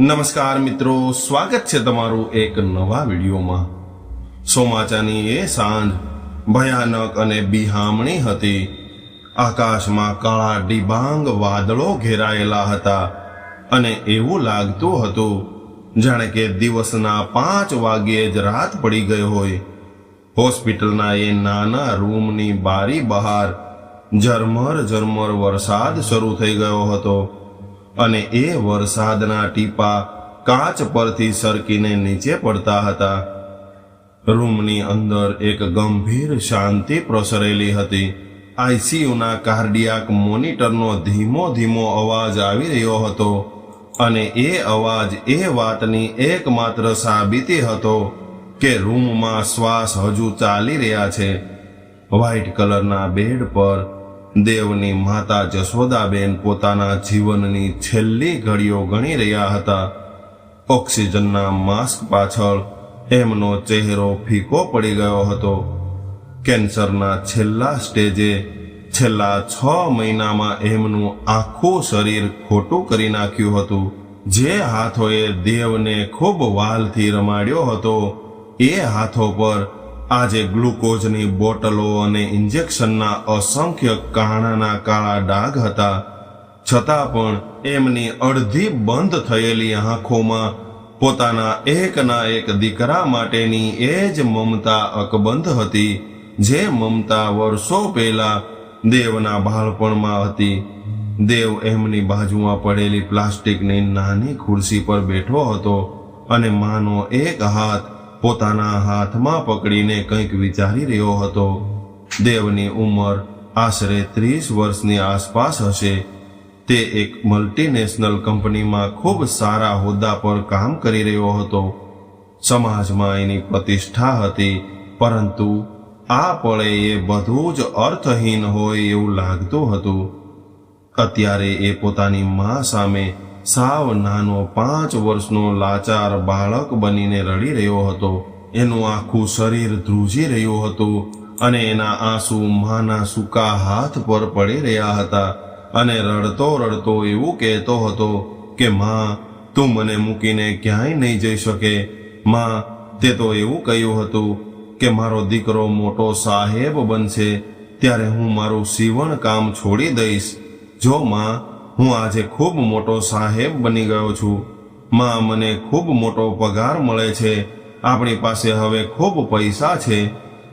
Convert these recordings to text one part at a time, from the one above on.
નમસ્કાર મિત્રો, સ્વાગત છે તમારું એક નવા વિડીયોમાં। ચોમાસાની એ સાંજ ભયાનક અને બિહામણી હતી। આકાશમાં કાળા ડિબાંગ વાદળો ઘેરાયેલા હતા અને એવું લાગતું હતું જાણે કે દિવસના 5 વાગ્યે જ રાત પડી ગઈ હોય। હોસ્પિટલના એ નાના રૂમની બારી બહાર ઝરમર ઝરમર વરસાદ શરૂ થઈ ગયો હતો અને એ વરસાદના ટીપા કાચ પરથી સરકીને નીચે પડતા હતા। રૂમની અંદર એક ગંભીર શાંતિ પ્રસરેલી હતી। આઈસીયુના કાર્ડિયાક મોનિટરનો ધીમો ધીમો અવાજ આવી રહ્યો હતો અને એ અવાજ એ વાતની એકમાત્ર સાબિતી હતો કે રૂમમાં શ્વાસ હજુ ચાલી રહ્યા છે। વ્હાઇટ કલરના બેડ પર દેવની માતા જશોદાબેન પોતાના જીવનની છેલ્લી ઘડીઓ ગણી રહ્યા હતા। ઓક્સિજનના માસ્ક પાછળ એમનો ચહેરો ફીકો પડી ગયો હતો। કેન્સરના છેલ્લા સ્ટેજે છેલ્લા 6 મહિનામાં એમનું આખું શરીર ખોટું કરી નાખ્યું હતું। જે હાથોએ દેવને ખૂબ વાલથી રમાડ્યો હતો એ હાથો પર આજે ગ્લુકોઝની બોટલો અને ઇન્જેક્શનના અસંખ્ય કાણાના કાળા ડાઘ હતા। છતાં પણ એમની અડધી બંધ થયેલી આંખોમાં પોતાના એકના એક દીકરા માટેની એ જ મમતા અકબંધ હતી, જે મમતા વર્ષો પહેલા દેવના બાળપણમાં હતી। દેવ એમની બાજુમાં પડેલી પ્લાસ્ટિકની નાની ખુરશી પર બેઠો હતો અને માનો એક હાથ પોતાના હાથમાં પકડીને કંઈક વિચારી રહ્યો હતો। દેવની ઉંમર આશરે 30 વર્ષની આસપાસ હશે। તે એક મલ્ટીનેશનલ કંપનીમાં ખૂબ સારા હોદ્દા પર કામ કરી રહ્યો હતો। સમાજમાં એની પ્રતિષ્ઠા હતી, પરંતુ આ પળે એ બધું જ અર્થહીન હોય એવું લાગતું હતું। અત્યારે એ પોતાની મા સામે સાવ નાનો 5 વર્ષનો લાચાર બાળક બનીને રડી રહ્યો હતો। એનું આખું શરીર ધ્રુજી રહ્યું હતું અને એના આંસુ માના સૂકા હાથ પર પડી રહ્યા હતા અને રડતો રડતો એવું કહેતો હતો કે માં, તું મને મૂકીને ક્યાંય નહીં જઈ શકે। માં, તે તો એવું કહ્યું હતું કે મારો દીકરો મોટો સાહેબ બનશે ત્યારે હું મારું સીવણ કામ છોડી દઈશ। જો માં, હું આજે ખૂબ મોટો સાહેબ બની ગયો છું। માં, મને ખૂબ મોટો પગાર મળે છે। આપણી પાસે હવે ખૂબ પૈસા છે।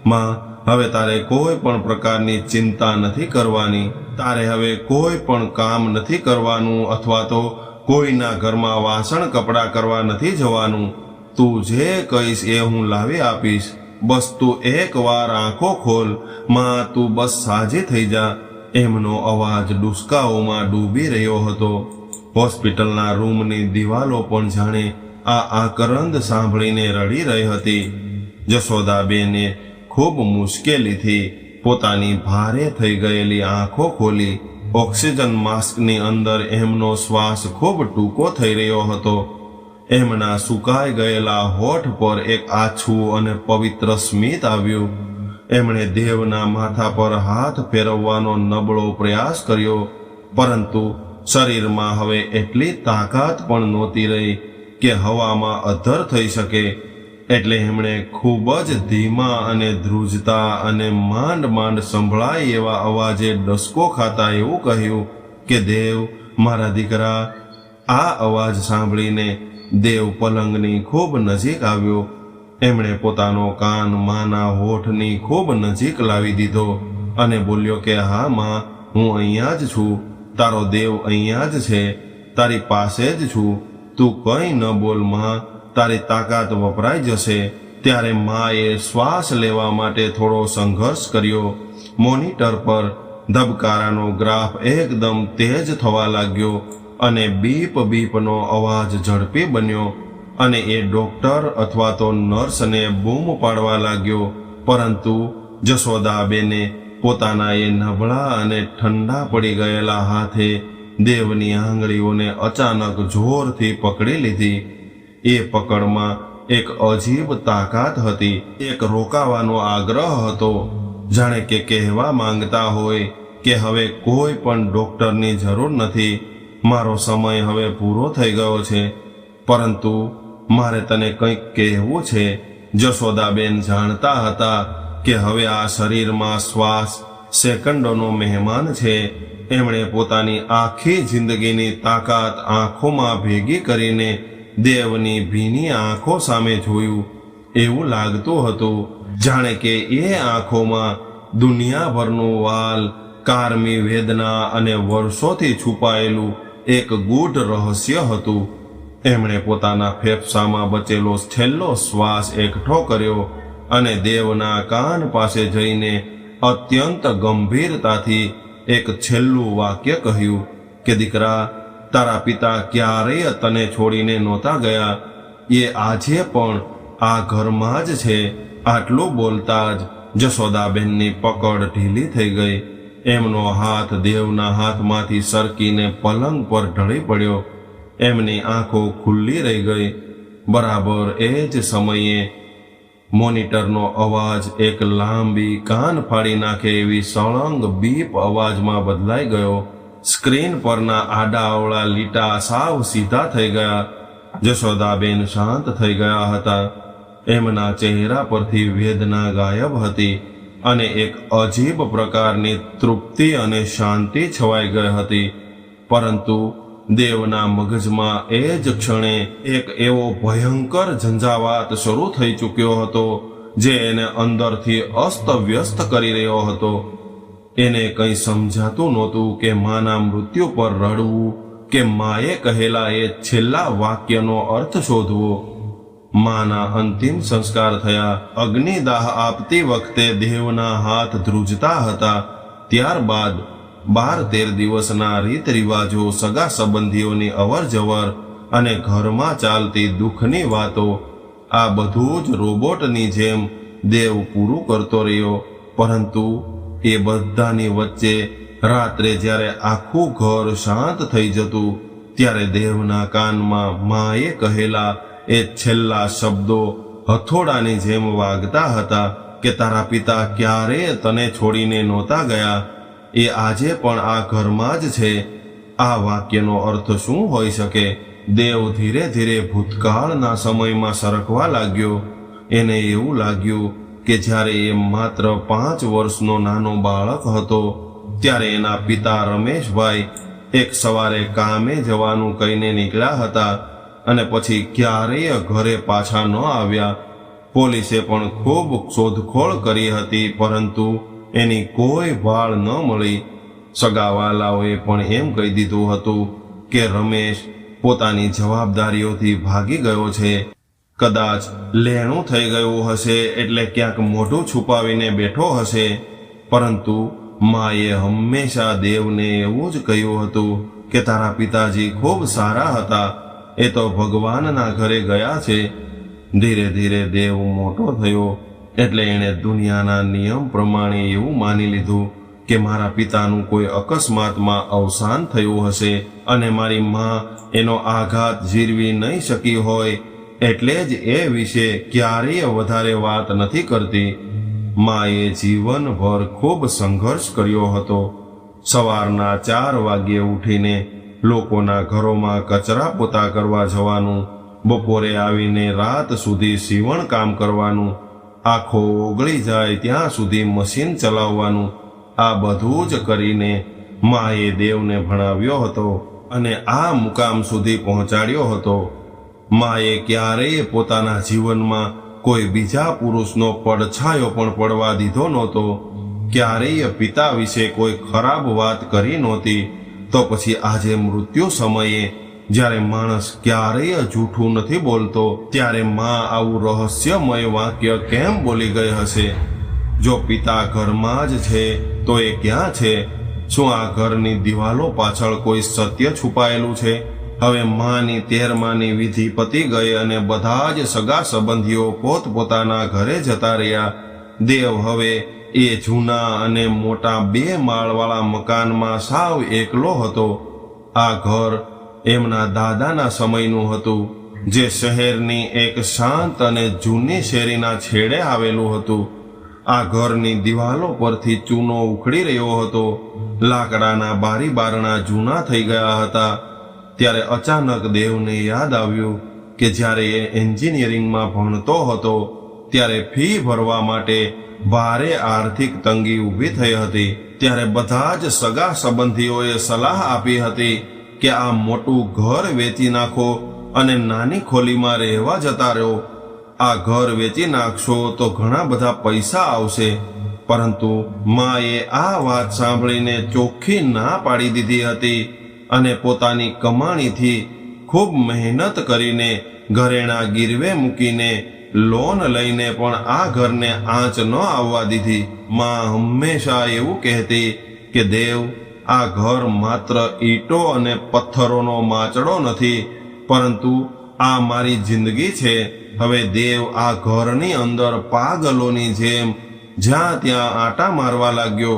માં, હવે તારે કોઈ પણ પ્રકારની ચિંતા નથી કરવાની। તારે હવે કોઈ પણ કામ નથી કરવાનું અથવા તો કોઈના ઘરમાં વાસણ કપડાં કરવા નથી જવાનું। તું જે કહીશ એ હું લાવી આપીશ। બસ તું એકવાર આંખો ખોલ માં, તું બસ સાજી થઈ જા। એમનો અવાજ ડુસકાઓમાં ડૂબી રહ્યો હતો। હોસ્પિટલના રૂમની દિવાલો પણ જાણે આ આકરંદ સાંભળીને રડી રહી હતી। જશોદાબેને ખૂબ મુશ્કેલીથી પોતાની ભારે થઈ ગયેલી આંખો ખોલી। ઓક્સિજન માસ્કની અંદર એમનો શ્વાસ ખૂબ ટૂંકો થઈ રહ્યો હતો। એમના સુકાઈ ગયેલા હોઠ પર એક આછું અને પવિત્ર સ્મિત આવ્યું। એમણે દેવના માથા પર હાથ ફેરવવાનો નબળો પ્રયાસ કર્યો, પરંતુ શરીરમાં હવે એટલી તાકાત પણ નહોતી રહી કે હવામાં અધ્ધર થઈ શકે। એટલે એમણે ખૂબ જ ધીમા અને ધ્રુજતા અને માંડ માંડ સંભળાય એવા અવાજે ડસકો ખાતા એવું કહ્યું કે દેવ, મારા દીકરા। આ અવાજ સાંભળીને દેવ પલંગની ખૂબ નજીક આવ્યો। એમણે પોતાનો કાન માના હોઠની ખૂબ નજીક લાવી દીધો અને બોલ્યો કે હા માં, હું અહીંયા જ છું। તારો દેવ અહીંયા જ છે, તારી પાસે જ છું। તું કંઈ ન બોલ માં, તારી તાકાત વપરાઈ જશે। ત્યારે માએ શ્વાસ લેવા માટે થોડો સંઘર્ષ કર્યો। મોનિટર પર ધબકારાનો ગ્રાફ એકદમ તેજ થવા લાગ્યો અને બીપ બીપનો અવાજ ઝડપી બન્યો અને એ ડોક્ટર અથવા તો નર્સને બૂમ પાડવા લાગ્યો। પરંતુ જશોદાબેને પોતાના એ નબળા અને ઠંડા પડી ગયેલા હાથે દેવની આંગળીઓને અચાનક જોરથી પકડી લીધી। એ પકડમાં એક અજીબ તાકાત હતી, એક રોકાવાનો આગ્રહ હતો, જાણે કે કહેવા માંગતા હોય કે હવે કોઈ પણ ડોક્ટરની જરૂર નથી। મારો સમય હવે પૂરો થઈ ગયો છે। પરંતુ મારે તને કંઈક કહેવું છે. જશોદાબેન જાણતા હતા કે હવે આ શરીરમાં શ્વાસ સેકન્ડોનો મહેમાન છે. એમણે પોતાની આખી જિંદગીની તાકાત આંખોમાં ભેગી કરીને દેવની ભીની આંખો સામે જોયું. એવું લાગતું હતું જાણે કે એ આંખોમાં દુનિયાભરનું વાલ, કારમી વેદના અને વર્ષોથી છુપાયેલું એક ગૂઢ રહસ્ય હતું. એમણે પોતાના ફેફસામાં બચેલો છેલ્લો શ્વાસ એકઠો કર્યો અને દેવના કાન પાસે જઈને અત્યંત ગંભીરતાથી એક છેલ્લું વાક્ય કહ્યું કે દીકરા, તારા પિતા ક્યારેય તને છોડીને નહોતા ગયા. એ આજે પણ આ ઘરમાં જ છે. આટલું બોલતા જ જશોદાબેનની પકડ ઢીલી થઈ ગઈ. એમનો હાથ દેવના હાથમાંથી સરકીને પલંગ પર ઢળી પડ્યો. એમની આંખો ખુલ્લી રહી ગઈ. બરાબર એ જ સમયે મોનિટરનો અવાજ એક લાંબી કાન ફાડી નાખે એવી સળંગ બીપ અવાજમાં બદલાઈ ગયો. સ્ક્રીન પરના આડા અવળા લીટા સાવ સીધા થઈ ગયા. જશોદાબેન શાંત થઈ ગયા હતા. એમના ચહેરા પરથી વેદના ગાયબ હતી અને એક અજીબ પ્રકારની તૃપ્તિ અને શાંતિ છવાઈ ગઈ હતી. પરંતુ દેવના મગજમાં એ જ ક્ષણે એક એવો ભયંકર ઝંઝાવાત શરૂ થઈ ચૂક્યો હતો જે એને અંદરથી અસ્તવ્યસ્ત કરી રહ્યો હતો. એને કંઈ સમજાતું નહોતું કે માના મૃત્યુ પર રડવું કે માએ કહેલા એ છેલ્લા વાક્યનો અર્થ શોધવો. માના અંતિમ સંસ્કાર થયા. અગ્નિદાહ આપતી વખતે દેવના હાથ ધ્રુજતા હતા. ત્યારબાદ 12-13 દિવસના રીત રિવાજો, સગા સંબંધીઓની અવર જવર અને ઘરમાં ચાલતી દુઃખની વાતો, આ બધું જ રોબોટની જેમ દેવ પૂરું કરતો રહ્યો. પરંતુ એ બધાની વચ્ચે રાત્રે જ્યારે આખું ઘર શાંત થઈ જતું ત્યારે દેવના કાનમાં માએ કહેલા એ છેલ્લા શબ્દો હથોડાની જેમ વાગતા હતા કે તારા પિતા ક્યારેય તને છોડીને નહોતા ગયા. એ આજે પણ આ ઘરમાં જ છે. આ વાક્યનો અર્થ શું હોઈ શકે? દેવ ધીરે ધીરે ભૂતકાળના સમયમાં સરકવા લાગ્યો. એને એવું લાગ્યું કે જ્યારે એ માત્ર 5 વર્ષનો નાનો બાળક હતો ત્યારે એના પિતા રમેશભાઈ એક સવારે કામે જવાનું કહીને નીકળ્યા હતા અને પછી ક્યારેય ઘરે પાછા ન આવ્યા. પોલીસે પણ ખૂબ શોધખોળ કરી હતી પરંતુ એની કોઈ ભાળ ન મળી. સગાવાલાઓએ પણ એમ કહી દીધું હતું કે રમેશ પોતાની જવાબદારીઓથી ભાગી ગયો છે. કદાચ લેણું થઈ ગયું હશે એટલે ક્યાંક મોઢું છુપાવીને બેઠો હશે. પરંતુ માએ હંમેશા દેવને એવું જ કહ્યું હતું કે તારા પિતાજી ખૂબ સારા હતા. એ તો ભગવાનના ઘરે ગયા છે. ધીરે ધીરે દેવ મોટો થયો એટલે એણે દુનિયાના નિયમ પ્રમાણે એવું માની લીધું કે મારા પિતાનું કોઈ અકસ્માતમાં અવસાન થયું હશે અને મારી મા એનો આઘાત ઝીરવી નહીં શકી હોય એટલે જ એ વિશે ક્યારેય વધારે વાત નથી કરતી. માએ જીવનભર ખૂબ સંઘર્ષ કર્યો હતો. સવારના 4 વાગ્યે ઉઠીને લોકોના ઘરોમાં કચરા પોતા કરવા જવાનું, બપોરે આવીને રાત સુધી સીવણ કામ કરવાનું, આંખો ઓગળી જાય ત્યાં સુધી મશીન ચલાવવાનું. આ બધું જ કરીને માએ દેવને ભણાવ્યો હતો અને આ મુકામ સુધી પહોંચાડ્યો હતો. માએ ક્યારેય પોતાના જીવનમાં કોઈ બીજા પુરુષનો પડછાયો પણ પડવા દીધો નહોતો. ક્યારેય પિતા વિશે કોઈ ખરાબ વાત કરી નહોતી. તો પછી આજે મૃત્યુ સમયે જ્યારે માણસ ક્યારેય જૂઠું નથી બોલતો ત્યારે માં આવું રહસ્યમય વાક્ય કેમ બોલી ગઈ હશે? જો પિતા ઘરમાં જ છે તો એ ક્યાં છે? શું આ ઘરની દિવાલો પાછળ કોઈ સત્ય છુપાયેલું છે? હવે માની 13માની વિધિ પતી ગઈ અને બધા જ સગા સંબંધીઓ પોતપોતાના ઘરે જતા રહ્યા. દેવ હવે એ જૂના અને મોટા 2 માળવાળા મકાનમાં સાવ એકલો હતો. આ ઘર એમના દાદાના સમયનું હતું જે શહેરની એક શાંત અને જૂની શેરીના છેડે આવેલું હતું. આ ઘરની દિવાલો પરથી ચૂનો ઉખડી રહ્યો હતો. લાકડાના બારી બારણા જૂના થઈ ગયા હતા. ત્યારે અચાનક દેવને યાદ આવ્યું કે જ્યારે એ એન્જિનિયરિંગમાં ભણતો હતો ત્યારે ફી ભરવા માટે ભારે આર્થિક તંગી ઊભી થઈ હતી. ત્યારે બધા જ સગા સંબંધીઓએ સલાહ આપી હતી કે આ મોટું ઘર વેચી નાખો અને નાની ખોલીમાં રહેવા જતા રહો. આ ઘર વેચી નાખશો તો ઘણા બધા પૈસા આવશે. પરંતુ માએ આ વાત સાંભળીને ચોખ્ખી ના પાડી દીધી હતી અને પોતાની કમાણીથી ખૂબ મહેનત કરીને ઘરેણાં ગીરવે મૂકીને લોન લઈને પણ આ ઘરને આંચ ન આવવા દીધી. માં હંમેશા એવું કહેતી કે દેવ, આ ઘર માત્ર ઈંટો અને પથ્થરોનો માચડો નથી, પરંતુ આ મારી જિંદગી છે. હવે દેવ આ ઘરની અંદર પાગલોની જેમ જ્યાં ત્યાં આંટા મારવા લાગ્યો.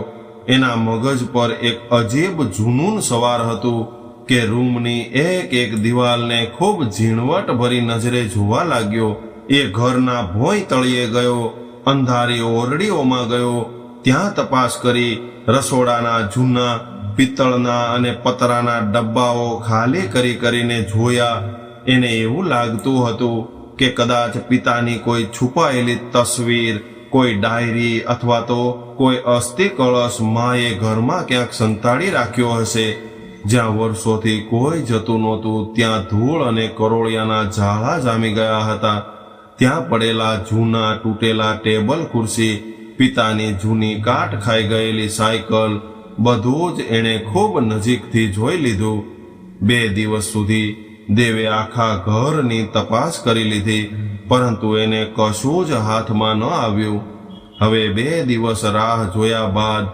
એના મગજ પર એક અજીબ જુનૂન સવાર હતું કે રૂમની એક એક દિવાલને ખૂબ ઝીણવટ ભરી નજરે જોવા લાગ્યો. એ ઘરના ભોંય તળિયે ગયો, અંધારી ઓરડીઓમાં ગયો, ત્યાં તપાસ કરી રસોડાના જૂના પિત્તળના અને પતરાના ડબ્બાઓ ખાલી કરીને જોયા. એને એવું લાગતું હતું કે કદાચ પિતાની કોઈ છુપાયેલી તસવીર, કોઈ ડાયરી અથવા તો કોઈ અસ્થિ કળશ માએ ઘરમાં ક્યાંક સંતાડી રાખ્યો હશે. જ્યાં વર્ષોથી કોઈ જતું નહોતું ત્યાં ધૂળ અને કરોળિયાના ઝાડા જામી ગયા હતા. ત્યાં પડેલા જૂના તૂટેલા ટેબલ ખુરશી, પિતાની જૂની કાટ ખાઈ ગયેલી સાયકલ, બધું જ એણે ખૂબ નજીકથી જોઈ લીધું. 2 દિવસ સુધી દેવે આખા ઘરની તપાસ કરી લીધી, પરંતુ એને કશું જ હાથમાં ન આવ્યું. હવે 2 દિવસ રાહ જોયા બાદ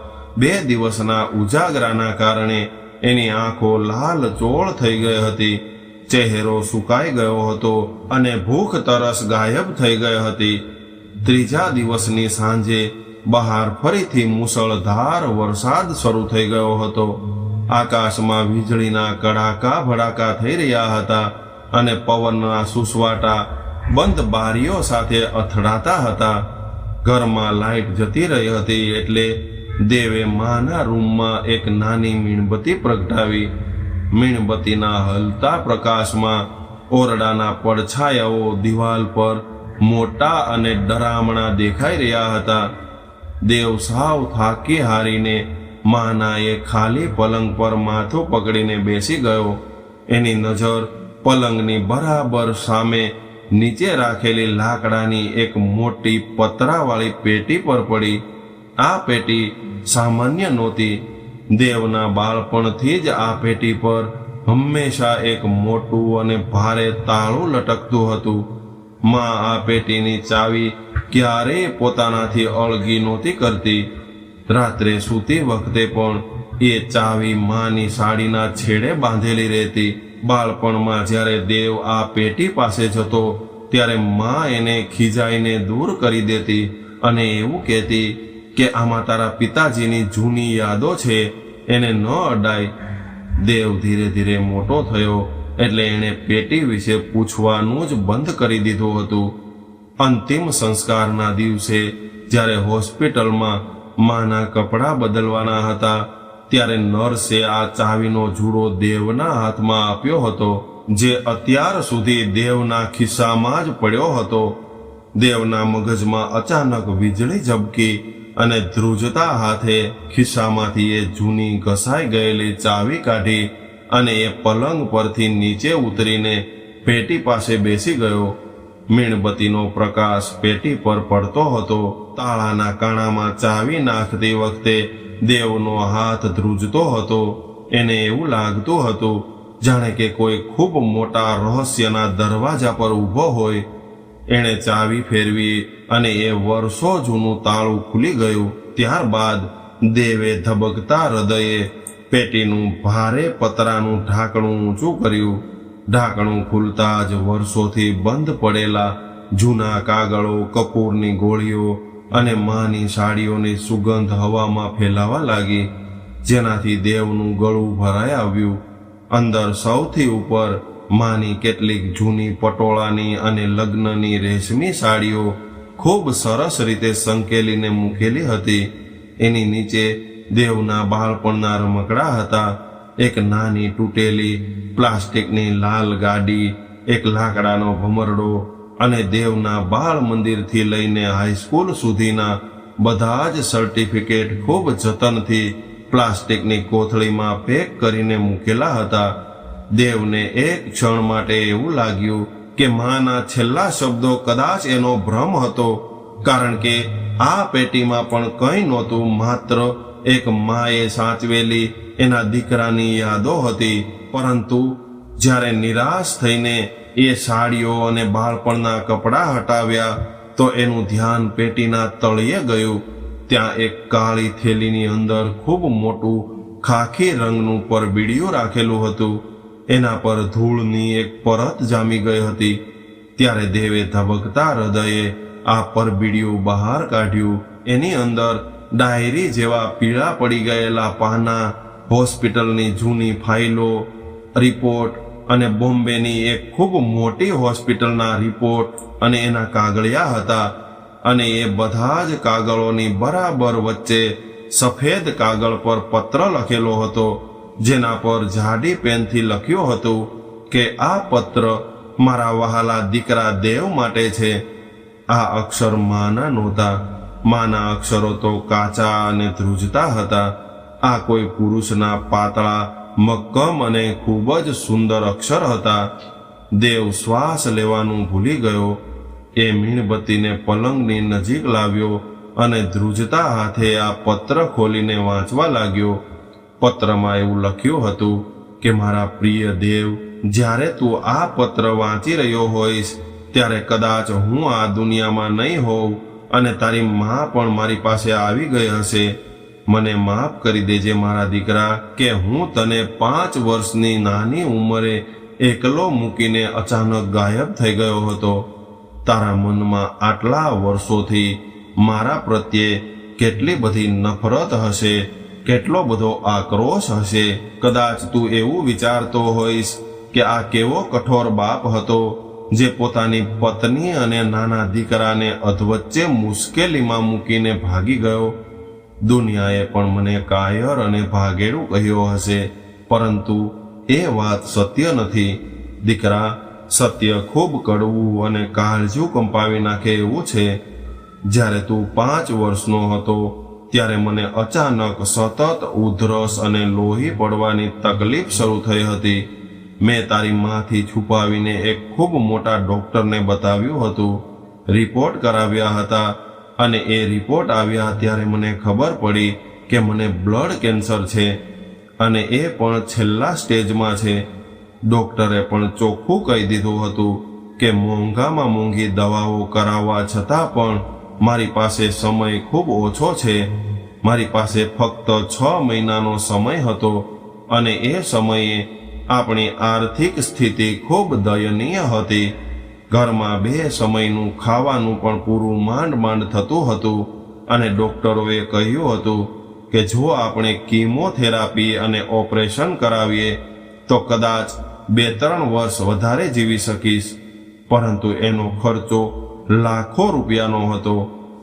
2 દિવસના ઉજાગરાના કારણે એની આંખો લાલચોળ થઈ ગઈ હતી. ચહેરો સુકાઈ ગયો હતો અને ભૂખ તરસ ગાયબ થઈ ગઈ હતી. 3જા દિવસની સાંજે બહાર ફરીથી મુસળધાર વરસાદ શરૂ થઈ ગયો હતો. આકાશમાં વીજળીના કડાકા ભડાકા થઈ રહ્યા હતા અને પવનના સુસવાટા બંધ બારીઓ સાથે અથડાતા હતા. ઘરમાં લાઇટ જતી રહી હતી એટલે દેવે માના રૂમમાં એક નાની મીણબત્તી પ્રગટાવી. મીણબત્તીના હલતા પ્રકાશમાં ઓરડાના પડછાયાઓ દિવાલ પર મોટા અને ડરામણા દેખાઈ રહ્યા હતા. દેવ સાવ થાકી હારીને માના એ ખાલી પલંગ પર માથું પકડીને બેસી ગયો. એની નજર પલંગની બરાબર સામે નીચે રાખેલી લાકડાની એક મોટી પતરાવાળી પેટી પર પડી. આ પેટી સામાન્ય નહોતી. દેવના બાળપણથી જ આ પેટી પર હંમેશા એક મોટું અને ભારે તાળું લટકતું હતું. માં આ પેટીની ચાવી ક્યારેય પોતાનાથી અળગી નહોતી કરતી. રાત્રે સૂતી વખતે પણ એ ચાવી માની સાડીના છેડે બાંધેલી રહેતી. બાળપણમાં જ્યારે દેવ આ પેટી પાસે જતો ત્યારે માં એને ખીજાઈને દૂર કરી દેતી અને એવું કહેતી કે આમાં તારા પિતાજીની જૂની યાદો છે, એને ન અડાય. દેવ ધીરે ધીરે મોટો થયો એટલે એણે પેટી વિશે પૂછવાનું જ બંધ કરી દીધું હતું. અંતિમ સંસ્કારના દિવસે જ્યારે હોસ્પિટલમાં માના કપડાં બદલવાના હતા ત્યારે નર્સે આ ચાવીનો જુડો દેવના હાથમાં આપ્યો હતો, જે અત્યાર સુધી દેવના ખિસ્સામાં જ પડ્યો હતો. દેવના મગજમાં અચાનક વીજળી ઝબકી અને ધ્રુજતા હાથે ખિસ્સામાંથી એ જૂની ઘસાઈ ગયેલી ચાવી કાઢી અને એ પલંગ પરથી નીચે ઉતરીને પેટી પાસે બેસી ગયો. મીણબત્તીનો પ્રકાશ પેટી પર પડતો હતો. તાળાના કાણામાં ચાવી નાખતી વખતે દેવનો હાથ ધ્રુજતો હતો. એને એવું લાગતું હતું જાણે કે કોઈ ખૂબ મોટા રહસ્યના દરવાજા પર ઊભો હોય. એણે ચાવી ફેરવી અને એ વર્ષો જૂનું તાળું ખુલી ગયું. ત્યારબાદ દેવે ધબકતા હૃદયે પેટીનું ભારે પતરાનું ઢાંકણું ઊંચું કર્યું. ઢાંકણું ખુલતા જ વર્ષોથી બંધ પડેલા જૂના કાગળો, કપૂરની ગોળીઓ અને માની સાડીઓની સુગંધ હવામાં ફેલાવા લાગી, જેનાથી દેવનું ગળું ભરાઈ આવ્યું. અંદર સૌથી ઉપર માની કેટલીક જૂની પટોળાની અને લગ્નની રેશમી સાડીઓ ખૂબ સરસ રીતે સંકેલીને મૂકેલી હતી. એની નીચે દેવના બાળપણના રમકડા હતા. એક નાની તૂટેલી પ્લાસ્ટિકની લાલ ગાડી, એક લાકડાનો ભમરડો અને દેવના બાળ મંદિરથી લઈને હાઈસ્કૂલ સુધીના બધા જ સર્ટિફિકેટ ખૂબ જતનથી પ્લાસ્ટિકની કોથળીમાં પેક કરીને મૂકેલા હતા. દેવને એક ક્ષણ માટે એવું લાગ્યું કે માના છેલ્લા શબ્દો કદાચ એનો ભ્રમ હતો, કારણ કે આ પેટીમાં પણ કંઈ નહોતું, માત્ર એક માએ સાચવેલી એના દીકરાની યાદો હતી. પરંતુ જ્યારે નિરાશ થઈને એ સાડીઓ અને બાળપણના કપડાં હટાવ્યા તો એનું ધ્યાન પેટીના તળિયે ગયું. ત્યાં એક કાળી થેલીની અંદર ખૂબ મોટું ખાખી રંગનું પરબીડિયું રાખેલું હતું. એના પર ધૂળની એક પરત જામી ગઈ હતી. ત્યારે દેવે ધબકતા હૃદયે આ પરબીડિયું બહાર કાઢ્યું. એની અંદર ડાયરી જેવા પીળા પડી ગયેલા પાના, હોસ્પિટલની જૂની ફાઇલો, રિપોર્ટ અને બોમ્બેની એક ખૂબ મોટી હોસ્પિટલના રિપોર્ટ અને એના કાગળિયા હતા. અને એ બધા જ કાગળોની બરાબર વચ્ચે સફેદ કાગળ પર પત્ર લખેલો હતો, જેના પર જાડી પેનથી લખ્યું હતું કે આ પત્ર મારા વહાલા દીકરા દેવ માટે છે. આ અક્ષર માના નહોતા. માના અક્ષરો તો કાચા અને ધ્રુજતા હતા. આ કોઈ પુરુષના પાતળા, મક્કમ અને ખૂબ જ સુંદર અક્ષર હતા. દેવ શ્વાસ લેવાનું ભૂલી ગયો. એ મીણબત્તીને પલંગની નજીક લાવ્યો અને ધ્રુજતા હાથે આ પત્ર ખોલીને વાંચવા લાગ્યો. પત્રમાં એવું લખ્યું હતું કે મારા પ્રિય દેવ, જ્યારે તું આ પત્ર વાંચી રહ્યો હોઈશ ત્યારે કદાચ હું આ દુનિયામાં નહીં હોઉં અને તારી માં પણ મારી પાસે આવી ગઈ હશે. મને માફ કરી દેજે મારા દીકરા કે હું તને 5 વર્ષની નાની ઉંમરે એકલો મૂકીને અચાનક ગાયબ થઈ ગયો હતો. તારા મનમાં આટલા વર્ષોથી મારા પ્રત્યે કેટલી બધી નફરત હશે, કેટલો બધો આક્રોશ હશે. કદાચ તું એવું વિચારતો હોઈશ કે આ કેવો કઠોર બાપ હતો જે પોતાની પત્ની અને નાના દીકરાને અધવચ્ચે મુશ્કેલીમાં મૂકીને ભાગી ગયો. દુનિયાએ પણ મને કાયર અને ભાગેડું કહ્યો હશે, પરંતુ એ વાત સત્ય નથી. દીકરા, સત્ય ખૂબ કડવું અને કાળજું કંપાવી નાખે એવું છે. જ્યારે તું 5 વર્ષનો હતો ત્યારે મને અચાનક સતત ઉધરસ અને લોહી પડવાની તકલીફ શરૂ થઈ હતી. મેં તારી માંથી છુપાવીને એક ખૂબ મોટા ડોક્ટરને બતાવ્યું હતું, રિપોર્ટ કરાવ્યા હતા અને એ રિપોર્ટ આવ્યા ત્યારે મને ખબર પડી કે મને બ્લડ કેન્સર છે અને એ પણ છેલ્લા સ્ટેજમાં છે. ડોક્ટરે પણ ચોખ્ખું કહી દીધું હતું કે મોંઘામાં મોંઘી દવાઓ કરાવવા છતાં પણ મારી પાસે સમય ખૂબ ઓછો છે. મારી પાસે ફક્ત 6 મહિનાનો સમય હતો અને એ સમયે આપણી આર્થિક સ્થિતિ ખૂબ દયનીય હતી. ઘરમાં 2 સમયનું ખાવાનું પણ પૂરું માંડ થતું હતું અને ડોક્ટરોએ કહ્યું હતું કે જો આપણે કીમોથેરાપી અને ઓપરેશન કરાવીએ તો કદાચ 2-3 વર્ષ વધારે જીવી શકીશ. પરંતુ એનો ખર્ચો લાખો રૂપિયાનો હતો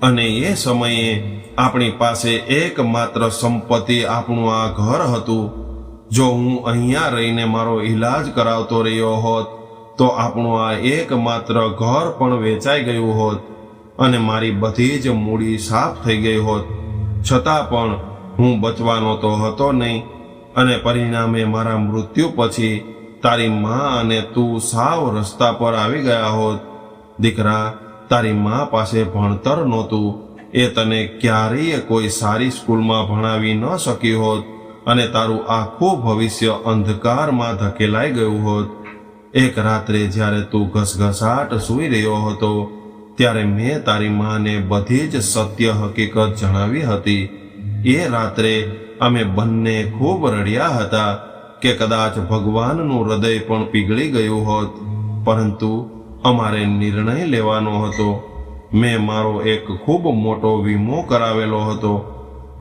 અને એ સમયે આપણી પાસે એકમાત્ર સંપત્તિ આપણું આ ઘર હતું. જો હું અહીંયા રહીને મારો ઈલાજ કરાવતો રહ્યો હોત તો આપણું આ એકમાત્ર ઘર પણ વેચાઈ ગયું હોત અને મારી બધી જ મૂડી સાફ થઈ ગઈ હોત. છતાં પણ હું બચવાનો તો હતો નહીં અને પરિણામે મારા મૃત્યુ પછી તારી માં અને તું સાવ રસ્તા પર આવી ગયા હોત. દીકરા, તારી માં પાસે ભણતર નહોતું. એ તને ક્યારેય કોઈ સારી સ્કૂલમાં ભણાવી ન શકી હોત અને તારું આખું ભવિષ્ય અંધકારમાં ધકેલાઈ ગયું હોત. એક રાત્રે જ્યારે તું ઘસઘસાટ સૂઈ રહ્યો હતો ત્યારે મેં તારી માને બધી જ સત્ય હકીકત જણાવી હતી. એ રાત્રે અમે બંને ખૂબ રડ્યા હતા કે કદાચ ભગવાનનું હૃદય પણ પીગળી ગયું હોત. પરંતુ અમારે નિર્ણય લેવાનો હતો. મેં મારો એક ખૂબ મોટો વીમો કરાવેલો હતો,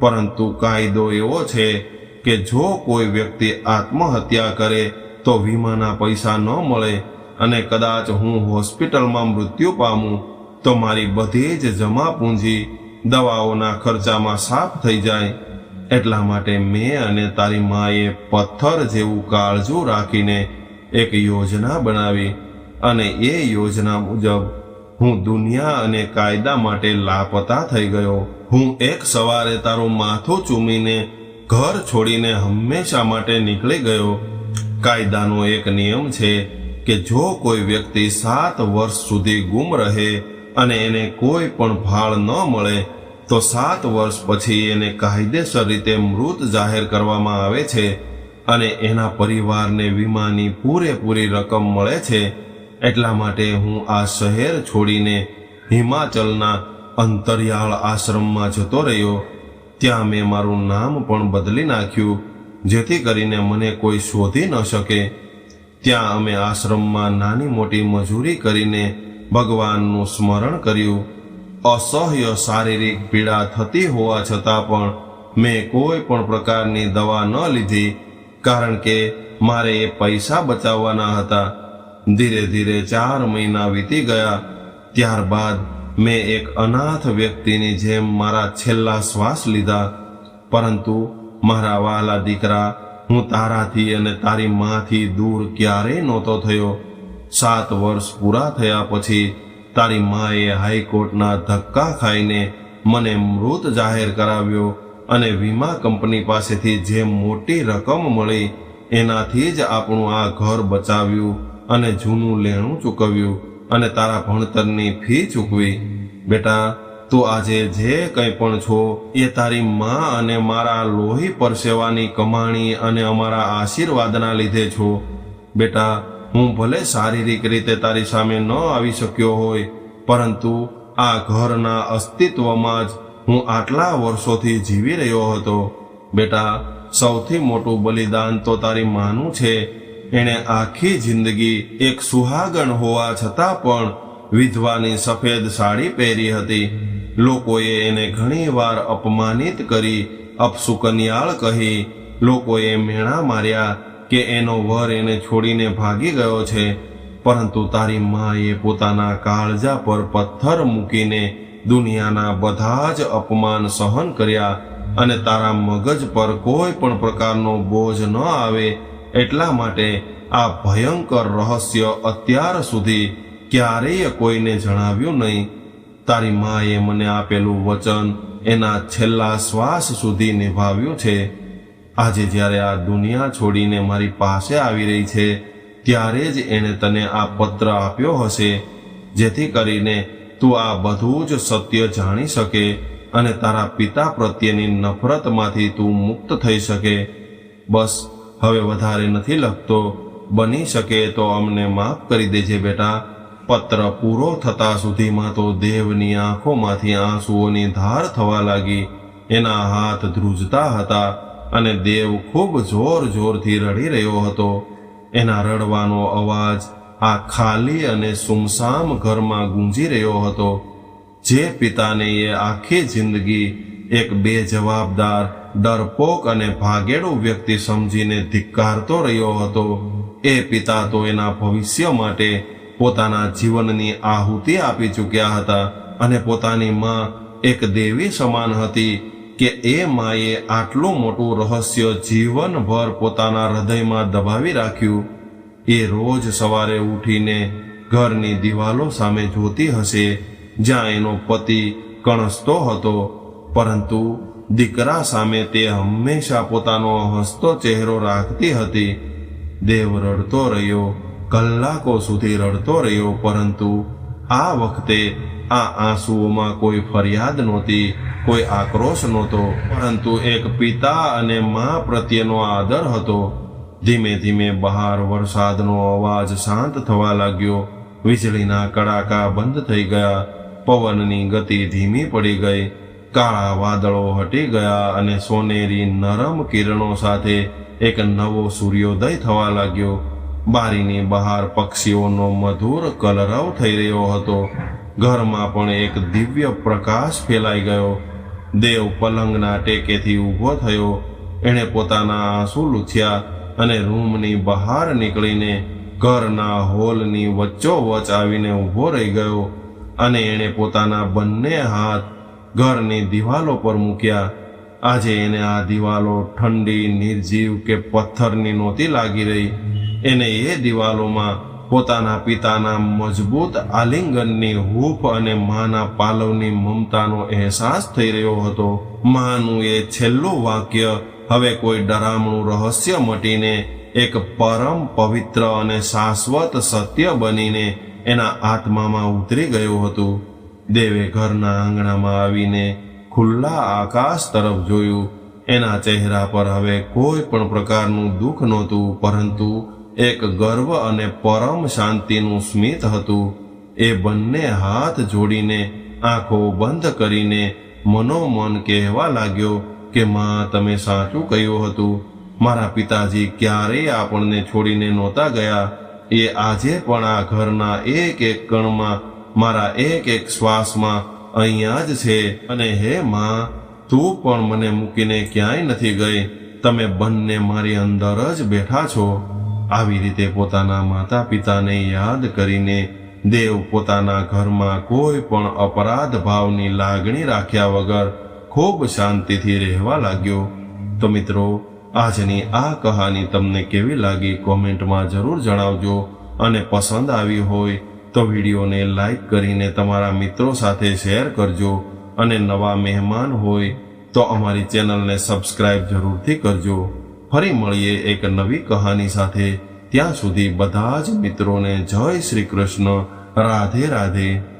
પરંતુ કાયદો એવો છે કે જો કોઈ વ્યક્તિ આત્મહત્યા કરે તો વીમાના પૈસા ન મળે અને કદાચ હું હોસ્પિટલમાં મૃત્યુ પામું તો મારી બધી જ જમા પૂંજી દવાઓના ખર્ચામાં સાફ થઈ જાય. એટલા માટે મેં અને તારી માએ પથ્થર જેવું કાળજું રાખીને એક યોજના બનાવી અને એ યોજના મુજબ હું દુનિયા અને કાયદા માટે લાપતા થઈ ગયો. હું એક સવારે તારું માથું ચૂમીને ઘર છોડીને હંમેશા માટે નીકળી ગયો. કાયદાનો એક નિયમ છે કે જો કોઈ વ્યક્તિ 7 વર્ષ સુધી ગુમ રહે અને એને કોઈ પણ ફાળ ન મળે તો 7 વર્ષ પછી એને કાયદેસર રીતે મૃત જાહેર કરવામાં આવે છે અને એના પરિવારને વીમાની પૂરેપૂરી રકમ મળે છે. એટલા માટે હું આ શહેર છોડીને હિમાચલના અંતરિયાળ આશ્રમમાં જતો રહ્યો. ત્યાં મેં મારું નામ પણ બદલી નાખ્યું જેથી કરીને મને કોઈ શોધી ન શકે. ત્યાં અમે આશ્રમમાં નાની મોટી મજૂરી કરીને ભગવાનનું સ્મરણ કર્યું. અસહ્ય શારીરિક પીડા થતી હોવા છતાં પણ મેં કોઈ પણ પ્રકારની દવા ન લીધી, કારણ કે મારે એ પૈસા બચાવવાના હતા. ધીરે ધીરે 4 મહિના વીતી ગયા. ત્યારબાદ મેં એક અનાથ વ્યક્તિની જેમ મારા છેલ્લા શ્વાસ લીધા. પરંતુ મારા વહાલા દીકરા, હું તારાથી અને તારી માથી દૂર ક્યારેય નહોતો થયો. 7 વર્ષ પૂરા થયા પછી તારી માએ હાઈકોર્ટના ધક્કા ખાઈને મને મૃત જાહેર કરાવ્યો અને વીમા કંપની પાસેથી જે મોટી રકમ મળી એનાથી જ આપણું આ ઘર બચાવ્યું અને જૂનું લેણું ચૂકવ્યું અને તારા ભણતરની ફી ચૂકવી. બેટા, તું આજે જે કંઈ પણ છો એ તારી મા અને મારા લોહી પરસેવાની કમાણી અને અમારા આશીર્વાદના લીધે છો. બેટા, હું ભલે શારીરિક રીતે તારી સામે ન આવી શક્યો હોય, પરંતુ આ ઘરના અસ્તિત્વમાં જ હું આટલા વર્ષોથી જીવી રહ્યો હતો. બેટા, સૌથી મોટું બલિદાન તો તારી માનું છે. એણે આખી જિંદગી એક સુહાગણ હોવા છતાં પણ વિધવાની સફેદ સાડી પહેરી હતી. લોકોએ એને ઘણીવાર અપમાનિત કરી, અપશુકનિયાળ કહી. લોકોએ મેણા માર્યા કે એનો વર એને છોડીને ભાગી ગયો છે. પરંતુ તારી માએ પોતાના કાળજા પર પથ્થર મૂકીને દુનિયાના બધા જ અપમાન સહન કર્યા અને તારા મગજ પર કોઈ પણ પ્રકારનો બોજ ન આવે એટલા માટે આ ભયંકર રહસ્ય અત્યાર સુધી ક્યારેય કોઈને જણાવ્યું નહીં. તારી માએ મને આપેલું વચન એના છેલ્લા શ્વાસ સુધી નિભાવ્યું છે. આજે જ્યારે આ દુનિયા છોડીને મારી પાસે આવી રહી છે ત્યારે જ એણે તને આ પત્ર આપ્યો હશે, જેથી કરીને તું આ બધું જ સત્ય જાણી શકે અને તારા પિતા પ્રત્યેની નફરતમાંથી તું મુક્ત થઈ શકે. બસ હવે વધારે નથી લખતો. બની શકે તો અમને માફ કરી દેજે બેટા. પત્ર પૂરો થતા સુધીમાં તો દેવની આંખોમાંથી આંસુઓની ધાર થવા લાગી. એના હાથ ધ્રુજતા હતા અને દેવ ખૂબ જોર જોરથી રડી રહ્યો હતો. એના રડવાનો અવાજ આ ખાલી અને સુમસામ ઘરમાં ગુંજી રહ્યો હતો. જે પિતાને એ આખી જિંદગી એક બેજવાબદાર, ડરપોક અને ભાગેડુ વ્યક્તિ સમજીને ધિક્કારતો રહ્યો હતો, એ પિતા તો એના ભવિષ્ય માટે પોતાના જીવનની આહુતિ આપી ચૂક્યા હતા. અને પોતાની માં એક દેવી સમાન હતી કે એ માએ આટલું મોટું રહસ્ય જીવનભર પોતાના હૃદયમાં દબાવી રાખ્યું. એ રોજ સવારે ઉઠીને ઘરની દિવાલો સામે જોતી હશે જ્યાં એનો પતિ કણસતો હતો, પરંતુ દીકરા સામે તે હંમેશા પોતાનો હસતો ચહેરો રાખતી હતી. દેવ રડતો રહ્યો, કલાકો સુધી રડતો રહ્યો, પરંતુ આ વખતે આ આંસુઓમાં કોઈ ફરિયાદ નહોતી, કોઈ આક્રોશ નહોતો, પરંતુ એક પિતા અને મા પ્રત્યેનો આદર હતો. ધીમે ધીમે બહાર વરસાદનો અવાજ શાંત થવા લાગ્યો. વીજળીના કડાકા બંધ થઈ ગયા. પવનની ગતિ ધીમી પડી ગઈ. કાળા વાદળો હટી ગયા અને સોનેરી નરમ કિરણો સાથે એક નવો સૂર્યોદય થવા લાગ્યો. બારીની બહાર પક્ષીઓનો મધુર કલરવ થઈ રહ્યો હતો. ઘરમાં પણ એક દિવ્ય પ્રકાશ ફેલાઈ ગયો. દેવ પલંગના ટેકેથી ઊભો થયો. એણે પોતાના આંસુ લૂછ્યા અને રૂમની બહાર નીકળીને ઘરના હોલની વચ્ચોવચ આવીને ઊભો રહી ગયો અને એણે પોતાના બંને હાથ ઘરની દિવાલો પર મૂક્યા. આજે એને આ દિવાલો ઠંડી, નિર્જીવ કે પથ્થરની નહોતી લાગી રહી. એને એ દિવાલોમાં પોતાના પિતાના મજબૂત આલિંગનની હૂંફ અને માના પાલવની મમતાનો અહેસાસ થઈ રહ્યો હતો. માનું એ છેલ્લું વાક્ય હવે કોઈ ડરામણું રહસ્ય મટીને એક પરમ પવિત્ર અને શાશ્વત સત્ય બનીને એના આત્મામાં ઉતરી ગયું હતું. દેવે ઘરના આંગણામાં આવીને ખુલ્લા આકાશ તરફ જોયું. એના ચહેરા પર હવે કોઈ પણ પ્રકારનું દુઃખ નહોતું, પરંતુ એક ગર્વ અને પરમ શાંતિનું સ્મિત હતું. એ બંને હાથ જોડીને આંખો બંધ કરીને મનોમન કહેવા લાગ્યો કે માં, તમે સાચું કહ્યું હતું. મારા પિતાજી ક્યારેય આપણને છોડીને નહોતા ગયા. એ આજે પણ આ ઘરના એક એક કણમાં, મારા એક એક શ્વાસમાં અહીંયા જ છે. અને હે માં, તું પણ મને મૂકીને ક્યાંય નથી ગઈ. તમે બંને મારી અંદર જ બેઠા છો. આવી રીતે પોતાના માતા પિતાને યાદ કરીને દેવ પોતાના ઘરમાં કોઈ પણ અપરાધ ભાવની લાગણી રાખ્યા વગર ખૂબ શાંતિથી રહેવા લાગ્યો. તો મિત્રો, આજની આ કહાની તમને કેવી લાગી કોમેન્ટમાં જરૂર જણાવજો. અને પસંદ આવી હોય તો વિડીયોને લાઈક કરીને તમારા મિત્રો સાથે શેર કરજો. અને નવા મહેમાન હોય તો અમારી ચેનલને સબસ્ક્રાઇબ જરૂરથી કરજો. ફરી મળીએ એક નવી કહાની સાથે. ત્યાં સુધી બધા જ મિત્રોને જય શ્રી કૃષ્ણ. રાધે રાધે.